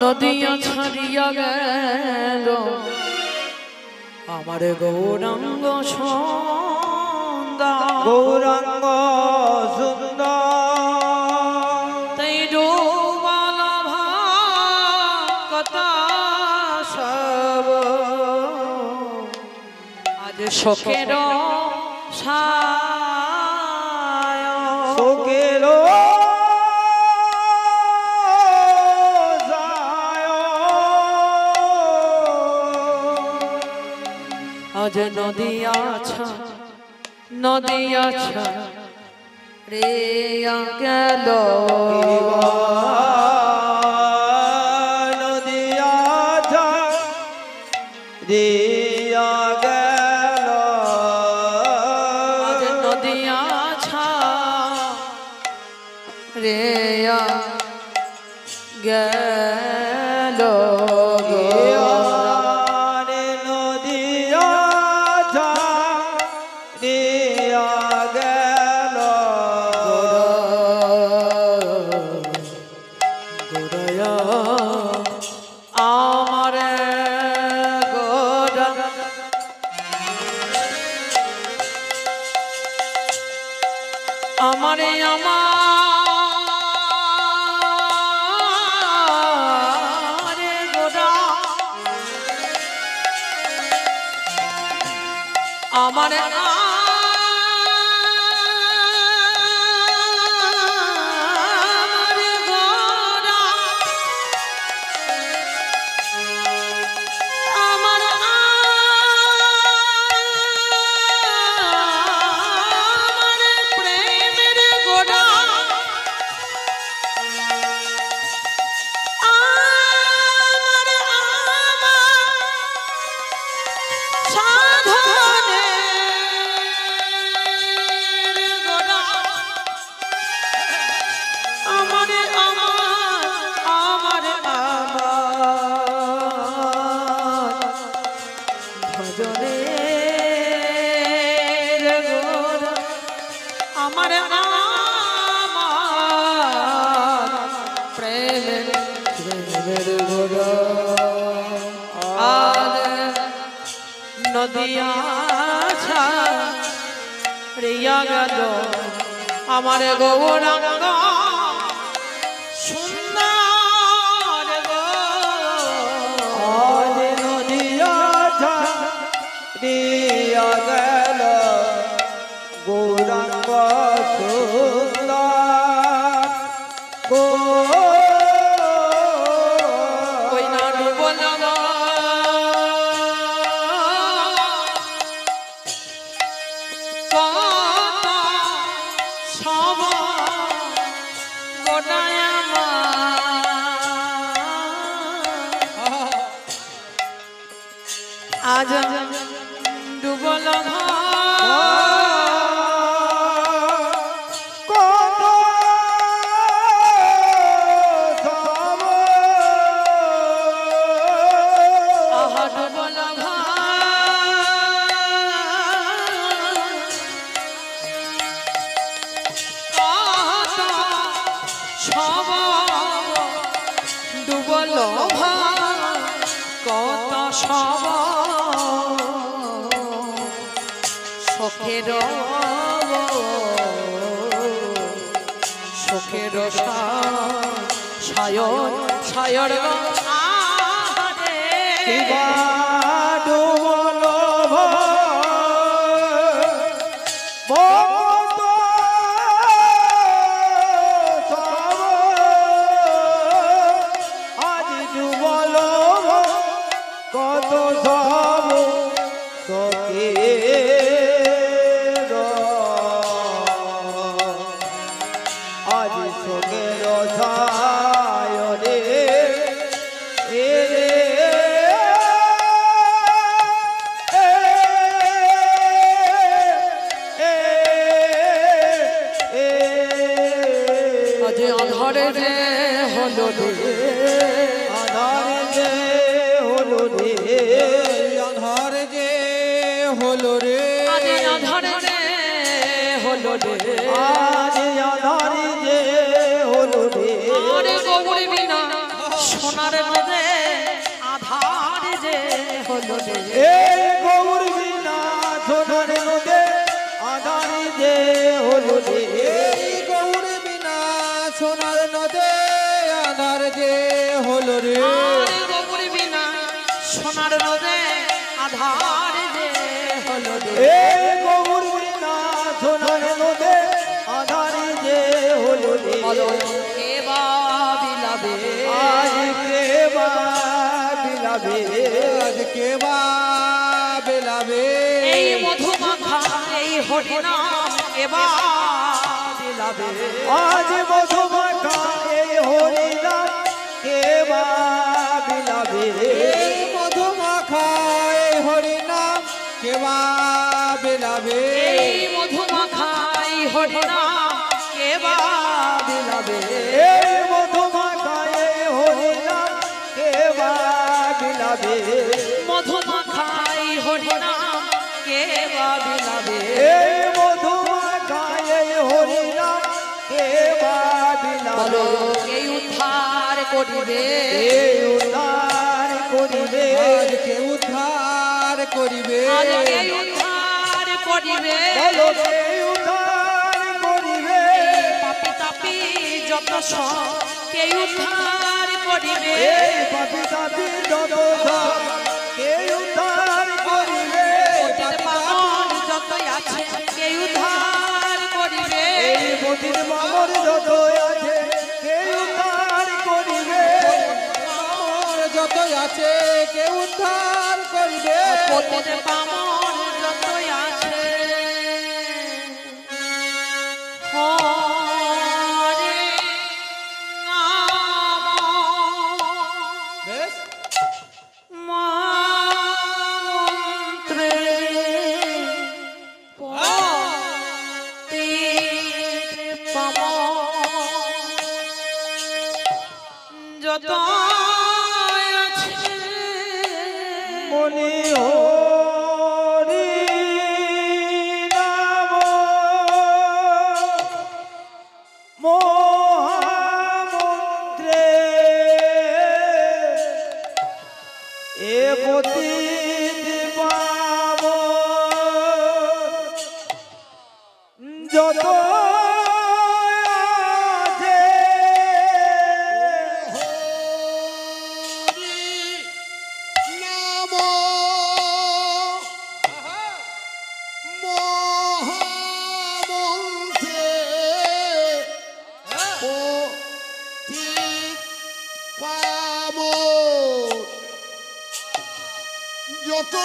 নদিয়া ছাড়িয়া গেল আমার গৌরাঙ্গ সুন্দর গৌরাঙ্গ সুন্দর তাই ডোবাল কথা সব আজ শোকের ছায় শোকের আজ নদিয়া রে গেল নদিয়া রে গেল আজ নদিয়া রে গেল আমারে আমারে গোরা আমারে আমারে গোরা আমারে নদিয়া ছাড়িয়া গেল আমার গৌরাঙ্গ সুন্দর আজ নদিয়া ছাড়িয়া গেল গৌরাঙ্গ সুন্দর আজ ডুবল কত আহা ডুবল কত সব ডুবল কত সব শোকের সায়র সায়র কত সব আজ শোকের সায়রে নদে আধার যে হলো রে এই গৌর বিনা সোনার নদে আধার যে হলো রে এই গৌর বিনা সোনার নদে আধার যে হলো রে আর গৌর বিনা সোনার নদে আধার যে হলো রে এই গৌর বিনা সোনার নদে আধার যে হলো রে বলো কে বা বিলাবে আজ কে বা বিলাবে আজ কে বা বেলাবে এই মধুমাখা এই হরিনাম কে বা বিলাবে আজ মধুমাখা এই হরিনাম কে বা বিলাবে এই মধুমাখা এই হরিনাম কে বা বেলাবে এই মধুমাখা এই হরিনাম কে বা বিলাবে এই মধুমাখা এই হরিনাম কে বা বিলাবে মধুমাখা এই হরিনাম কে বা বিলাবে এই মধুমাখা এই হরিনাম কে বা বলো বিলাবে কে উদ্ধার করিবে এই উদ্ধার করিবে আজ কে উদ্ধার করিবে আজ কে উদ্ধার করিবে বলো কে উদ্ধার করিবে পাপি তাপি যত সব কে উদ্ধার করিবে এই পাপি তাপি যত সব কে উদ্ধার করিবে পতিত পাবন যত আছে কে উদ্ধার করিবে এই মতির মামর যত আছে কে উদ্ধার করিবে আমার যত আছে কে উদ্ধার করিবে পতিত পাবন যত আছে হরে নাম বেশ মন্ত্রে পতিত পাবন যত আছে মনি হরি নাম মহামন্ত্রে এ পতিত পাবন যত আছে নাম মহামন্ত্রে পতিত পাবন যত